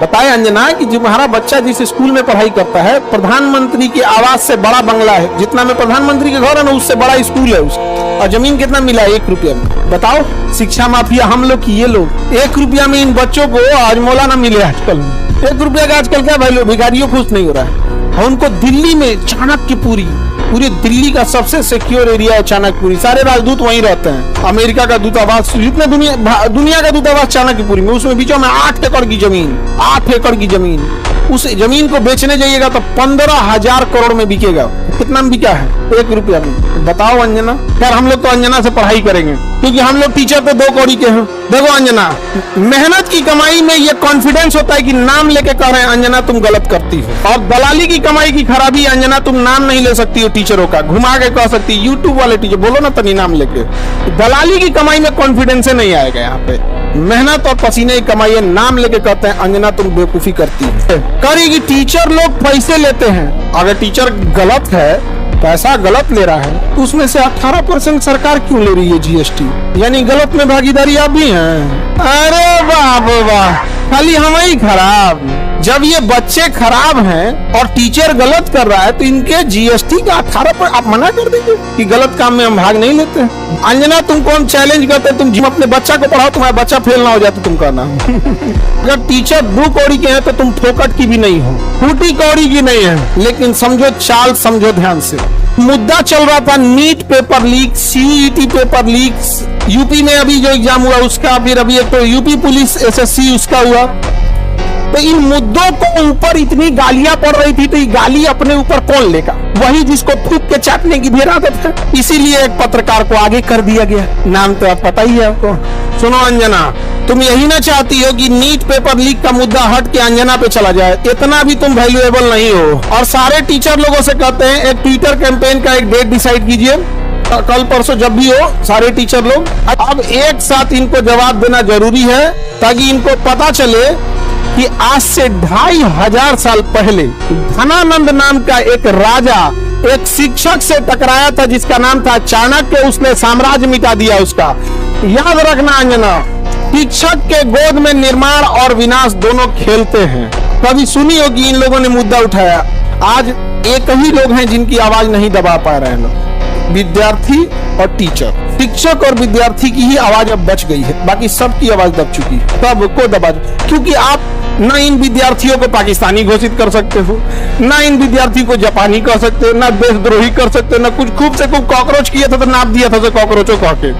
बताए अंजना कि तुम्हारा बच्चा जिस स्कूल में पढ़ाई करता है, प्रधानमंत्री के आवास से बड़ा बंगला है, जितना में प्रधानमंत्री के घर है ना उससे बड़ा स्कूल है उसका, और जमीन कितना मिला है? 1 रुपया में। बताओ, शिक्षा माफिया हम लोग की ये लोग। 1 रुपया में इन बच्चों को हजमोला ना मिले आजकल। 1 रुपया का आजकल क्या वैल्यू? भिखारियों खुश नहीं हो रहा है। उनको दिल्ली में चाणक्यपुरी, पूरी दिल्ली का सबसे सिक्योर एरिया है चाणक्यपुरी, सारे राजदूत वहीं रहते हैं। अमेरिका का दूतावास, जितने दुनिया का दूतावास चाणक्यपुरी में, उसमें बीचों में 8 एकड़ की जमीन, 8 एकड़ की जमीन। उस जमीन को बेचने जाइएगा तो 15,000 करोड़ में बिकेगा। कितना में बिका है? 1 रुपया में। बताओ अंजना। यार हम लोग तो अंजना से पढ़ाई करेंगे, क्योंकि हम लोग टीचर तो 2 कौड़ी के हैं। देखो अंजना, मेहनत की कमाई में ये कॉन्फिडेंस होता है कि नाम लेके कह रहे हैं अंजना तुम गलत करती हो। और दलाली की कमाई की खराबी, अंजना तुम नाम नहीं ले सकती हो टीचरों का, घुमा के कह सकती है यूट्यूब वाले टीचर, बोलो ना तनी नाम लेके। दलाली की कमाई में कॉन्फिडेंस नहीं आएगा यहाँ पे। मेहनत और पसीने की कमाई है, नाम लेके कहते हैं अंजना तुम बेवकूफी करती है। करेगी टीचर लोग पैसे लेते हैं, अगर टीचर गलत है, पैसा गलत ले रहा है, तो उसमें से 18% सरकार क्यों ले रही है जीएसटी? यानी गलत में भागीदारी आप भी हैं। अरे बाप वाह, खाली हम ही खराब। जब ये बच्चे खराब हैं और टीचर गलत कर रहा है, तो इनके जीएसटी का 18% आप मना कर देंगे कि गलत काम में हम भाग नहीं लेते। अंजना तुमको हम चैलेंज करते, तुम जिम अपने बच्चा को पढ़ाओ, तुम्हारा बच्चा फेल ना हो जाए तो तुम कहना। अगर टीचर 2 कौड़ी के हैं तो तुम फोकट की भी नहीं हो, फूटी कौड़ी की नहीं है। लेकिन समझो चाल, समझो ध्यान से। मुद्दा चल रहा था NEET paper leak, CET paper leak, UP में अभी जो एग्जाम हुआ उसका, फिर अभी एक तो यूपी पुलिस एसएससी उसका हुआ। तो इन मुद्दों को ऊपर इतनी गालियां पड़ रही थी, तो ये गाली अपने ऊपर कौन लेगा? वही जिसको थूक के चाटने की भी आदत है। इसीलिए एक पत्रकार को आगे कर दिया गया। नाम तो आप पता ही है आपको। सुनो अंजना, तुम यही ना चाहती हो कि नीट पेपर लीक का मुद्दा हट के अंजना पे चला जाए? इतना भी तुम वैल्यूएबल नहीं हो। और सारे टीचर लोगों से कहते हैं एक ट्विटर कैंपेन का एक डेट डिसाइड कीजिए, कल परसों जब भी हो, सारे टीचर लोग अब एक साथ इनको जवाब देना जरूरी है, ताकि इनको पता चले कि आज से 2500 साल पहले धनानंद नाम का एक राजा एक शिक्षक से टकराया था जिसका नाम था चाणक्य। उसने साम्राज्य मिटा दिया उसका। याद रखना अंजना, शिक्षक के गोद में निर्माण और विनाश दोनों खेलते हैं। कभी सुनी होगी इन लोगों ने मुद्दा उठाया। आज एक ही लोग हैं जिनकी आवाज नहीं दबा पा रहे हैं लोग, विद्यार्थी और टीचर। शिक्षक और विद्यार्थी की ही आवाज अब बच गई है, बाकी सबकी आवाज दब चुकी है। सबको दबा, क्योंकि आप न इन विद्यार्थियों को पाकिस्तानी घोषित कर सकते हो, न इन विद्यार्थी को जापानी कर सकते हो, न देशद्रोही कर सकते हो, न कुछ खूब से खूब कॉकरोच किया था तो नाप दिया था कॉकरोचों कह के।